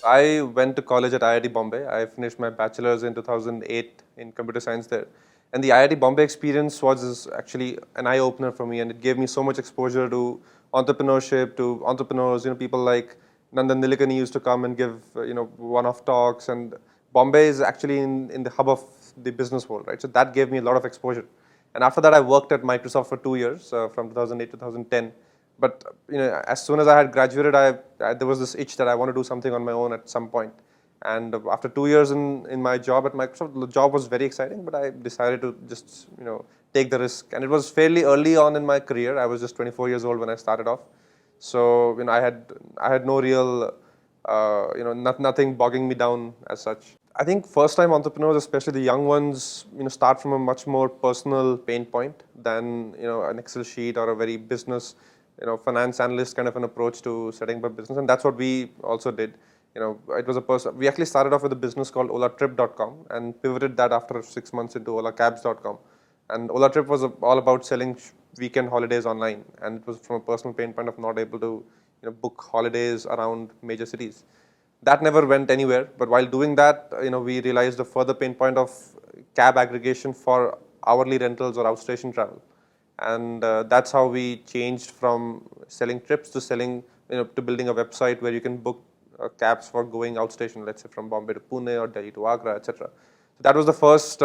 I went to college at IIT Bombay. I finished my bachelor's in 2008 in computer science there. And the IIT Bombay experience was actually an eye-opener for me, and it gave me so much exposure to entrepreneurship, to entrepreneurs, people like Nandan Nilekani used to come and give, one-off talks. And Bombay is actually in the hub of the business world, right? So that gave me a lot of exposure. And after that, I worked at Microsoft for 2 years, from 2008 to 2010. But as soon as I had graduated, there was this itch that I want to do something on my own at some point. And after 2 years in my job at Microsoft, the job was very exciting, but I decided to just take the risk. And it was fairly early on in my career. I was just 24 years old when I started off, so I had no real nothing bogging me down as such. I think first-time entrepreneurs, especially the young ones, start from a much more personal pain point than an Excel sheet or a very business, finance analyst kind of an approach to setting up a business, and that's what we also did. It was a person. We actually started off with a business called OlaTrip.com and pivoted that after 6 months into OlaCabs.com. And OlaTrip was all about selling weekend holidays online, and it was from a personal pain point of not able to book holidays around major cities. That never went anywhere. But while doing that, we realized a further pain point of cab aggregation for hourly rentals or outstation travel. And that's how we changed from selling trips to selling, to building a website where you can book cabs for going outstation, let's say from Bombay to Pune or Delhi to Agra, etc. So that was the first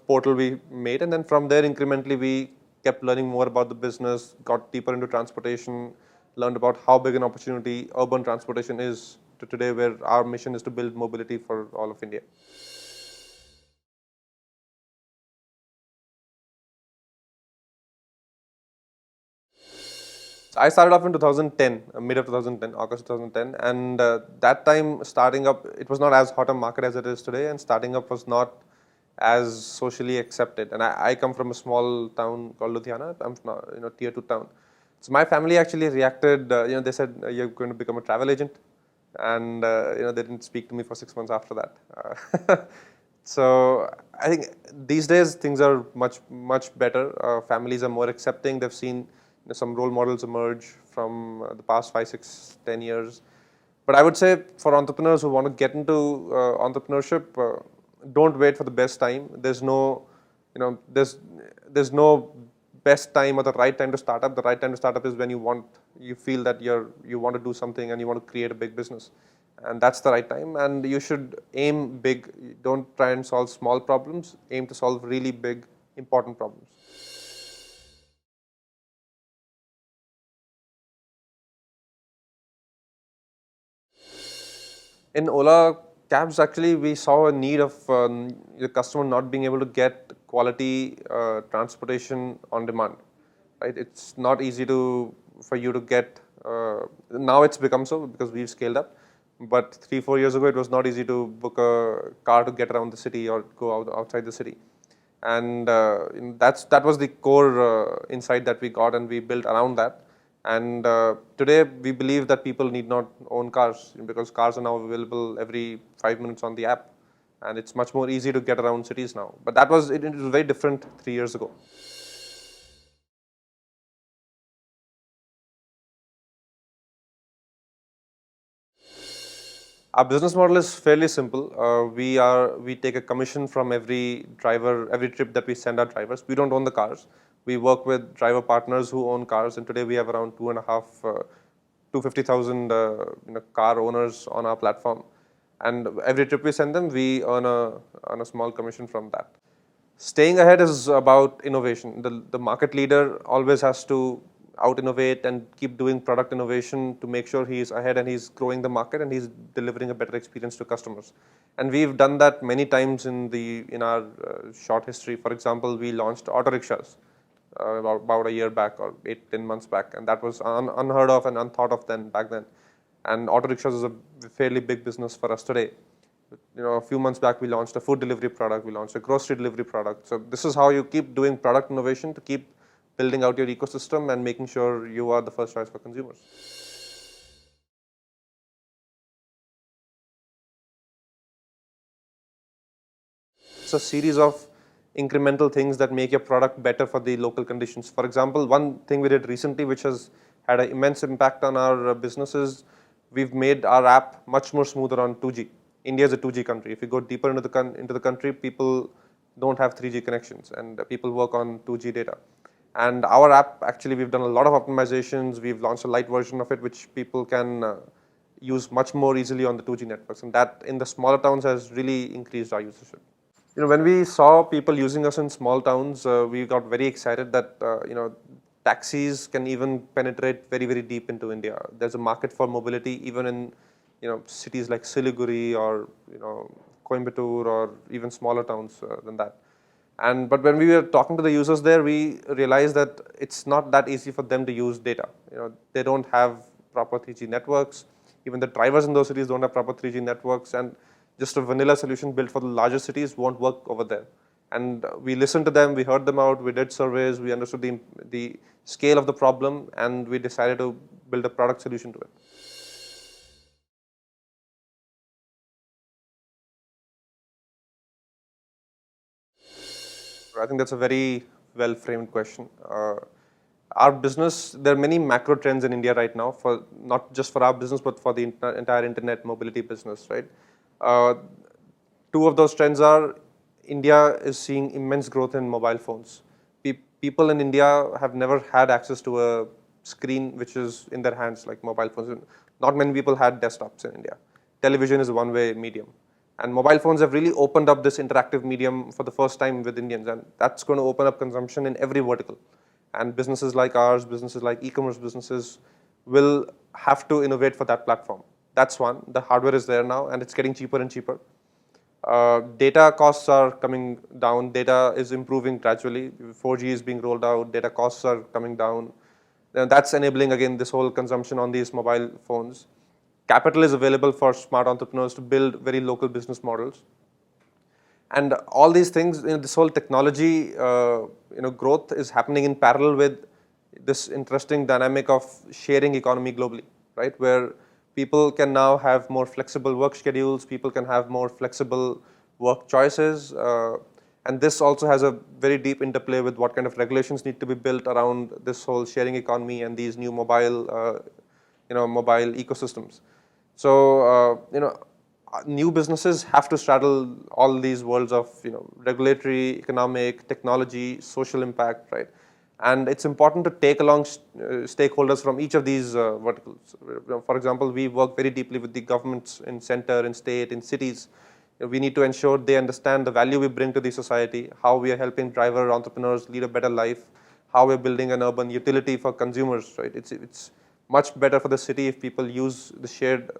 portal we made, and then from there incrementally we kept learning more about the business, got deeper into transportation, learned about how big an opportunity urban transportation is to today, where our mission is to build mobility for all of India. I started off in 2010, mid of 2010, August 2010, and that time starting up, it was not as hot a market as it is today, and starting up was not as socially accepted. And I come from a small town called Ludhiana. I'm from tier 2 town. So my family actually reacted. They said you're going to become a travel agent, and they didn't speak to me for 6 months after that. So I think these days things are much better. Families are more accepting. They've seen some role models emerge from the past 5, 6, 10 years. But I would say for entrepreneurs who want to get into entrepreneurship, don't wait for the best time. There's no best time or the right time to start up. The right time to start up is when you feel that you want to do something and you want to create a big business, and that's the right time. And you should aim big. Don't try and solve small problems. Aim to solve really big, important problems. In Ola Cabs, actually, we saw a need of the customer not being able to get quality transportation on demand. Right? It's not easy for you to get. Now it's become so because we've scaled up. But 3, 4 years ago, it was not easy to book a car to get around the city or go outside the city. And that was the core insight that we got, and we built around that. And today we believe that people need not own cars, because cars are now available every 5 minutes on the app, and it's much more easy to get around cities now. But it was very different 3 years ago. Our business model is fairly simple. We take a commission from every driver, every trip that we send our drivers. We don't own the cars. We work with driver partners who own cars, and today we have around 250,000 car owners on our platform. And every trip we send them, we earn a small commission from that. Staying ahead is about innovation. The market leader always has to out innovate and keep doing product innovation to make sure he's ahead and he's growing the market and he's delivering a better experience to customers. And we've done that many times in our short history. For example, we launched auto rickshaws about a year back or 8, 10 months back, and that was unheard of and unthought of back then. And auto rickshaws is a fairly big business for us today. A few months back, we launched a food delivery product. We launched a grocery delivery product. So this is how you keep doing product innovation to keep building out your ecosystem and making sure you are the first choice for consumers. It's a series of incremental things that make your product better for the local conditions. For example, one thing we did recently, which has had an immense impact on our businesses, we've made our app much more smoother on 2G. India is a 2G country. If you go deeper into the country, people don't have 3G connections, and people work on 2G data. And our app, actually, we've done a lot of optimizations. We've launched a light version of it, which people can use much more easily on the 2G networks. And that, in the smaller towns, has really increased our usership. When we saw people using us in small towns, we got very excited that, taxis can even penetrate very, very deep into India. There's a market for mobility even in, cities like Siliguri or, Coimbatore or even smaller towns than that. But when we were talking to the users there, we realized that it's not that easy for them to use data. They don't have proper 3G networks. Even the drivers in those cities don't have proper 3G networks, and just a vanilla solution built for the larger cities won't work over there. And we listened to them, we heard them out, we did surveys, we understood the scale of the problem, and we decided to build a product solution to it. I think that's a very well-framed question. Our business, there are many macro trends in India right now, for not just for our business, but for the entire internet mobility business, right? Two of those trends are India is seeing immense growth in mobile phones. People in India have never had access to a screen which is in their hands like mobile phones. Not many people had desktops in India. Television is a one-way medium. And mobile phones have really opened up this interactive medium for the first time with Indians, and that's going to open up consumption in every vertical. And businesses like ours, businesses like e-commerce businesses, will have to innovate for that platform. That's one. The hardware is there now, and it's getting cheaper and cheaper. Data costs are coming down. Data is improving gradually. 4G is being rolled out. Data costs are coming down. And that's enabling, again, this whole consumption on these mobile phones. Capital is available for smart entrepreneurs to build very local business models. And all these things, this whole technology, growth is happening in parallel with this interesting dynamic of sharing economy globally, right? Where people can now have more flexible work schedules, people can have more flexible work choices, and this also has a very deep interplay with what kind of regulations need to be built around this whole sharing economy and these new mobile ecosystems. So, new businesses have to straddle all these worlds of, regulatory, economic, technology, social impact, right? And it's important to take along stakeholders from each of these verticals. For example, we work very deeply with the governments in center, in state, in cities. We need to ensure they understand the value we bring to the society, how we are helping driver entrepreneurs lead a better life, how we're building an urban utility for consumers, right? It's much better for the city if people use the shared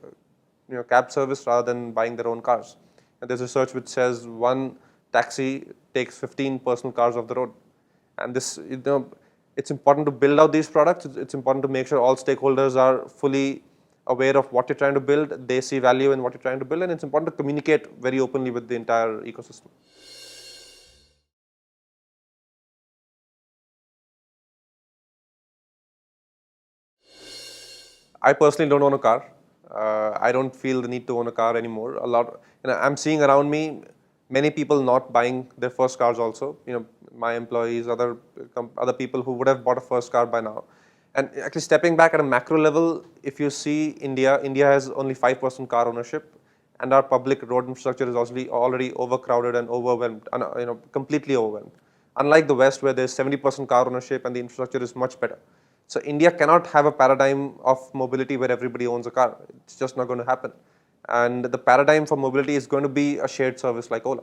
cab service rather than buying their own cars. And there's research which says one taxi takes 15 personal cars off the road. And this, it's important to build out these products. It's important to make sure all stakeholders are fully aware of what you're trying to build. They see value in what you're trying to build, and it's important to communicate very openly with the entire ecosystem. I personally don't own a car. I don't feel the need to own a car anymore. I'm seeing around me many people not buying their first cars also. My employees, other people who would have bought a first car by now. And actually stepping back at a macro level, if you see India has only 5% car ownership, and our public road infrastructure is already overcrowded and overwhelmed, completely overwhelmed. Unlike the West, where there's 70% car ownership and the infrastructure is much better. So India cannot have a paradigm of mobility where everybody owns a car. It's just not going to happen. And the paradigm for mobility is going to be a shared service like Ola.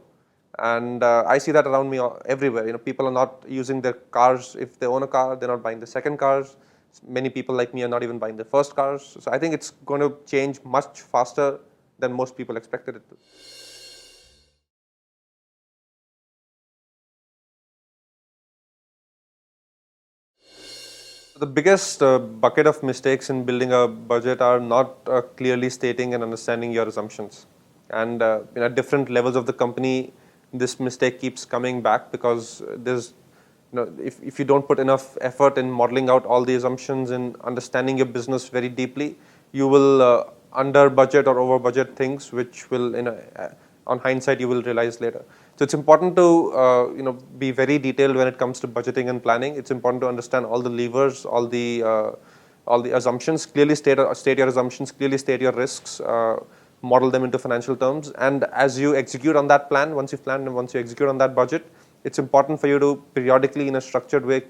And I see that around me everywhere. People are not using their cars. If they own a car, they're not buying the second cars. Many people like me are not even buying their first cars. So I think it's going to change much faster than most people expected it to. The biggest bucket of mistakes in building a budget are not clearly stating and understanding your assumptions. And at different levels of the company, this mistake keeps coming back because there's, if you don't put enough effort in modeling out all the assumptions and understanding your business very deeply, you will under budget or over budget things, which will, on hindsight, you will realize later. So it's important to be very detailed when it comes to budgeting and planning. It's important to understand all the levers, all the all the assumptions, clearly state your assumptions, clearly state your risks, model them into financial terms. And as you execute on that plan, once you've planned and once you execute on that budget, it's important for you to periodically, in a structured way,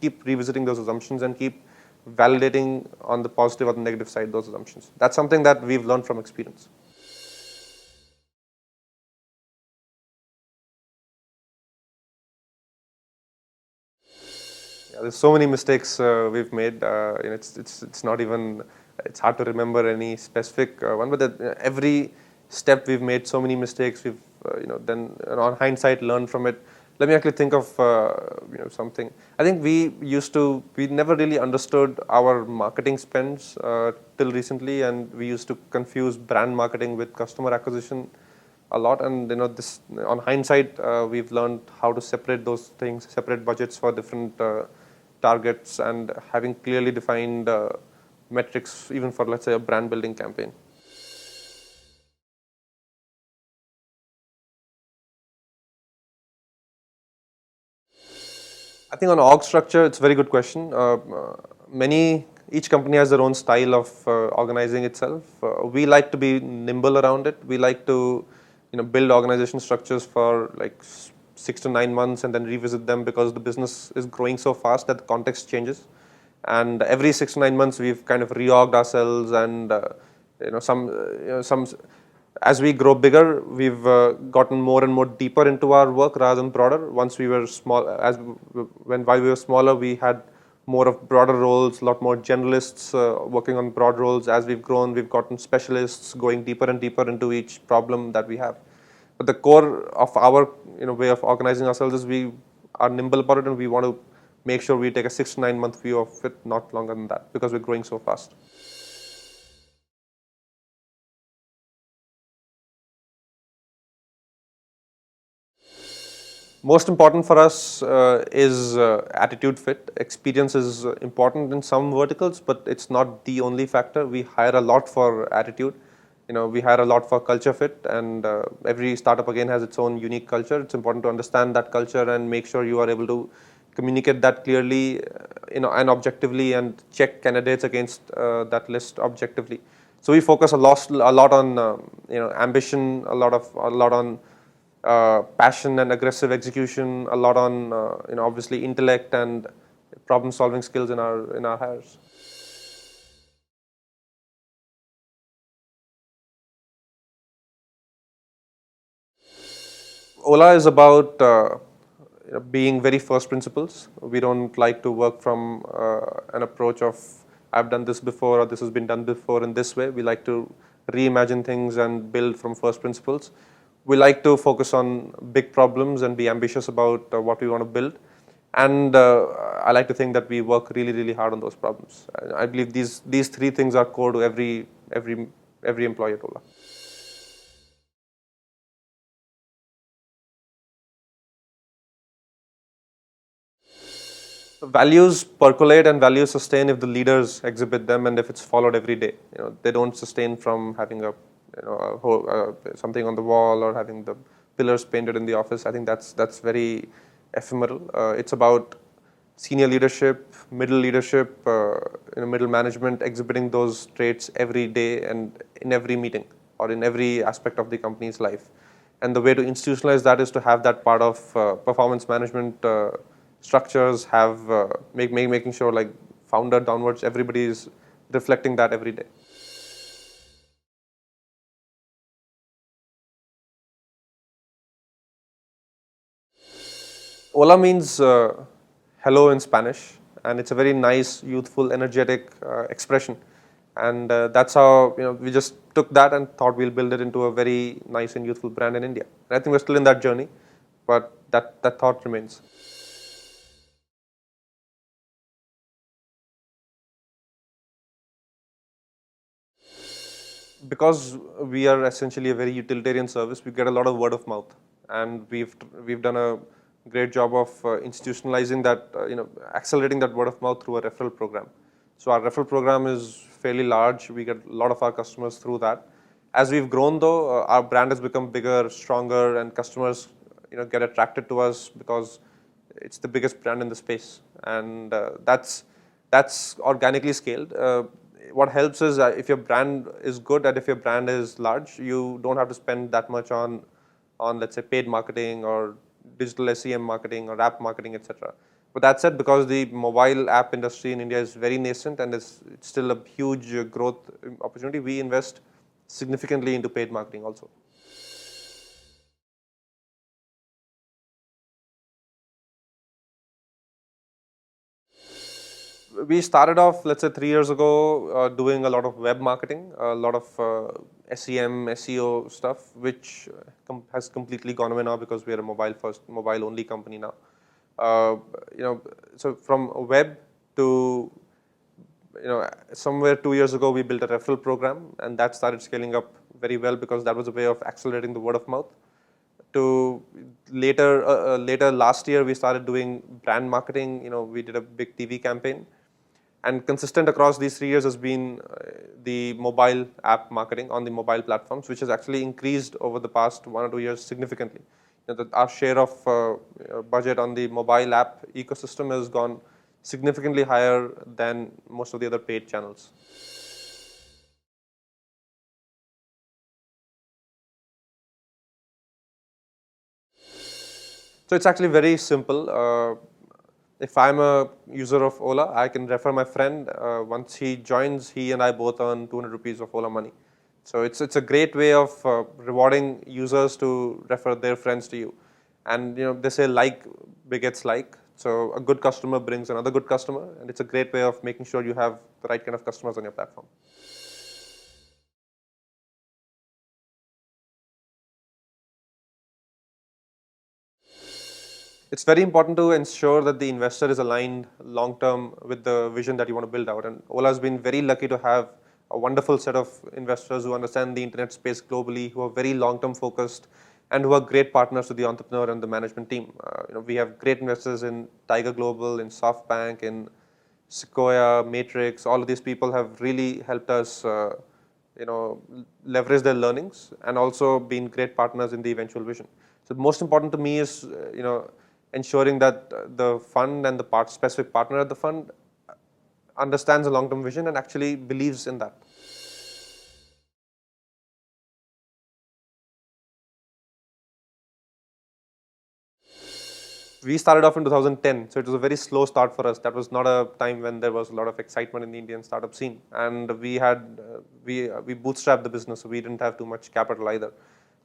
keep revisiting those assumptions and keep validating on the positive or the negative side those assumptions. That's something that we've learned from experience. Yeah, there's so many mistakes we've made. It's not even, it's hard to remember any specific one, but every step we've made so many mistakes. We've then on hindsight learned from it. Let me actually think of something. I think we never really understood our marketing spends till recently, and we used to confuse brand marketing with customer acquisition a lot. And this, on hindsight, we've learned how to separate those things, separate budgets for different targets, and having clearly defined metrics even for, let's say, a brand building campaign. I think on org structure, it's a very good question. Each company has their own style of organizing itself. We like to be nimble around it. We like to, build organization structures for like 6 to 9 months and then revisit them, because the business is growing so fast that the context changes. And every 6 to 9 months, we've kind of reorged ourselves, and some as we grow bigger, we've gotten more and more deeper into our work rather than broader. Once we were small, while we were smaller, we had more of broader roles, a lot more generalists working on broad roles. As we've grown, we've gotten specialists going deeper and deeper into each problem that we have. But the core of our way of organizing ourselves is we are nimble about it, and we want to make sure we take a 6 to 9 month view of it, not longer than that, because we're growing so fast. Most important for us is attitude fit. Experience is important in some verticals, but it's not the only factor. We hire a lot for attitude. We hire a lot for culture fit, and every startup again has its own unique culture. It's important to understand that culture and make sure you are able to communicate that clearly, and objectively, and check candidates against that list objectively. So we focus a lot on ambition, a lot on passion and aggressive execution, a lot on obviously intellect and problem solving skills in our hires. Ola is about being very first principles. We don't like to work from an approach of I've done this before, or this has been done before in this way. We like to reimagine things and build from first principles. We like to focus on big problems and be ambitious about what we want to build. And I like to think that we work really, really hard on those problems. I believe these three things are core to every employee at Ola. So values percolate and values sustain if the leaders exhibit them and if it's followed every day. They don't sustain from having something on the wall or having the pillars painted in the office. I think that's very ephemeral. It's about senior leadership, middle leadership, middle management exhibiting those traits every day and in every meeting or in every aspect of the company's life. And the way to institutionalize that is to have that part of performance management structures, making sure like founder downwards, everybody is reflecting that every day. Ola means hello in Spanish, and it's a very nice, youthful, energetic expression. And that's how we just took that and thought we'll build it into a very nice and youthful brand in India. And I think we're still in that journey, but that thought remains. Because we are essentially a very utilitarian service, we get a lot of word of mouth, and we've done a great job of institutionalizing that, accelerating that word of mouth through a referral program. So our referral program is fairly large. We get a lot of our customers through that. As we've grown, though, our brand has become bigger, stronger, and customers, get attracted to us because it's the biggest brand in the space, and that's that's organically scaled. What helps is if your brand is good and if your brand is large, you don't have to spend that much on let's say paid marketing or digital SEM marketing or app marketing, etc. But that said, because the mobile app industry in India is very nascent and it's still a huge growth opportunity, we invest significantly into paid marketing also. We started off, let's say 3 years ago, doing a lot of web marketing, a lot of SEM, SEO stuff, which has completely gone away now because we are a mobile only company now. Uh, you know, so from web to, somewhere 2 years ago, we built a referral program, and that started scaling up very well because that was a way of accelerating the word of mouth. To later last year, we started doing brand marketing. We did a big TV campaign, and consistent across these 3 years has been the mobile app marketing on the mobile platforms, which has actually increased over the past 1 or 2 years significantly. Our share of budget on the mobile app ecosystem has gone significantly higher than most of the other paid channels. So it's actually very simple. If I'm a user of Ola, I can refer my friend. Once he joins, he and I both earn 200 rupees of Ola money. So it's a great way of rewarding users to refer their friends to you. And they say like begets like. So a good customer brings another good customer, and it's a great way of making sure you have the right kind of customers on your platform. It's very important to ensure that the investor is aligned long term with the vision that you want to build out. And Ola has been very lucky to have a wonderful set of investors who understand the internet space globally, who are very long term focused, and who are great partners to the entrepreneur and the management team. We have great investors in Tiger Global, in SoftBank, in Sequoia, Matrix. All of these people have really helped us, leverage their learnings and also been great partners in the eventual vision. So most important to me is, ensuring that the fund and the specific partner at the fund understands the long-term vision and actually believes in that. We started off in 2010, so it was a very slow start for us. That was not a time when there was a lot of excitement in the Indian startup scene, and we bootstrapped the business, so we didn't have too much capital either.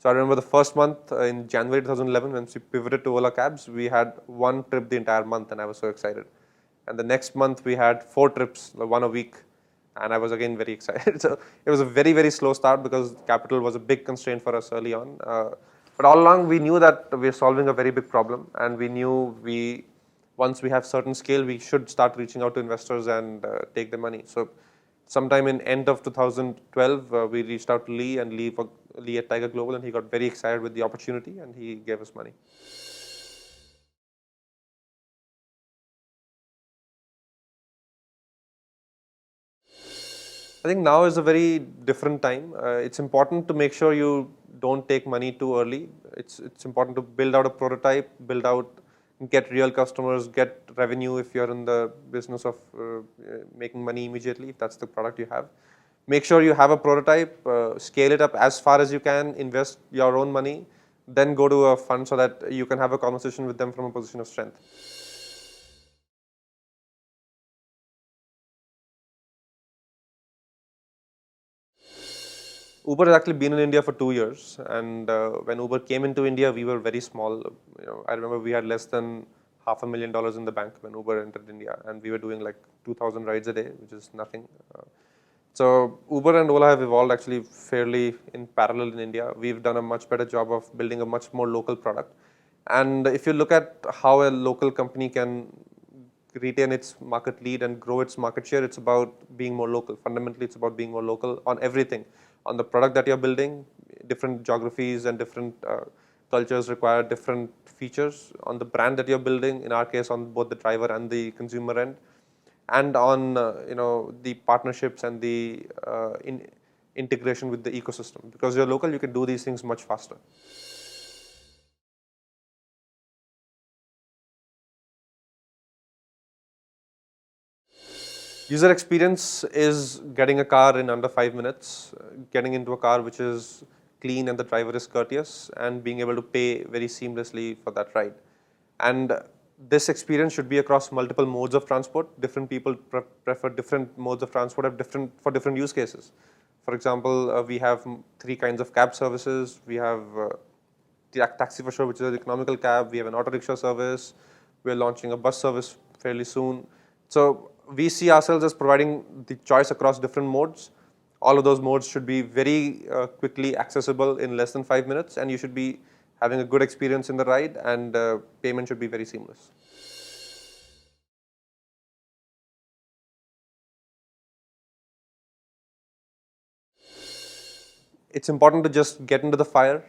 So I remember the first month in January 2011, when we pivoted to OlaCabs, we had one trip the entire month, and I was so excited. And the next month we had 4 trips, one a week, and I was again very excited. So it was a very, very slow start because capital was a big constraint for us early on. But all along we knew that we are solving a very big problem, and we knew once we have certain scale, we should start reaching out to investors and take the money. So sometime in end of 2012, we reached out to Lee, and Lee at Tiger Global, and he got very excited with the opportunity, and he gave us money. I think now is a very different time. It's important to make sure you don't take money too early. It's important to build out a prototype, get real customers, get revenue if you're in the business of making money immediately, if that's the product you have. Make sure you have a prototype, scale it up as far as you can, invest your own money, then go to a fund so that you can have a conversation with them from a position of strength. Uber has actually been in India for 2 years, and when Uber came into India, we were very small. I remember we had less than $500,000 in the bank when Uber entered India, and we were doing like 2,000 rides a day, which is nothing. So Uber and Ola have evolved actually fairly in parallel in India. We've done a much better job of building a much more local product. And if you look at how a local company can retain its market lead and grow its market share, it's about being more local. Fundamentally, it's about being more local on everything. On the product that you're building, different geographies and different cultures require different features. On the brand that you're building, in our case, on both the driver and the consumer end, and on the partnerships and the integration with the ecosystem. Because you're local, you can do these things much faster. User experience is getting a car in under 5 minutes, getting into a car which is clean and the driver is courteous, and being able to pay very seamlessly for that ride. And this experience should be across multiple modes of transport. Different people prefer different modes of transport for different use cases. For example, we have three kinds of cab services. We have taxi for sure, which is an economical cab. We have an auto rickshaw service. We're launching a bus service fairly soon. So we see ourselves as providing the choice across different modes. All of those modes should be very quickly accessible in less than 5 minutes, and you should be having a good experience in the ride, and payment should be very seamless. It's important to just get into the fire.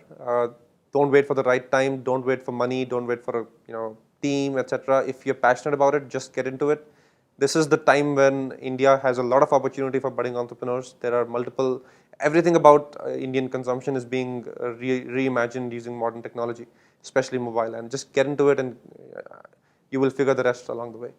Don't wait for the right time. Don't wait for money. Don't wait for a team, etc. If you're passionate about it, just get into it. This is the time when India has a lot of opportunity for budding entrepreneurs. There are multiple. Everything about Indian consumption is being reimagined using modern technology, especially mobile. And just get into it, and you will figure the rest along the way.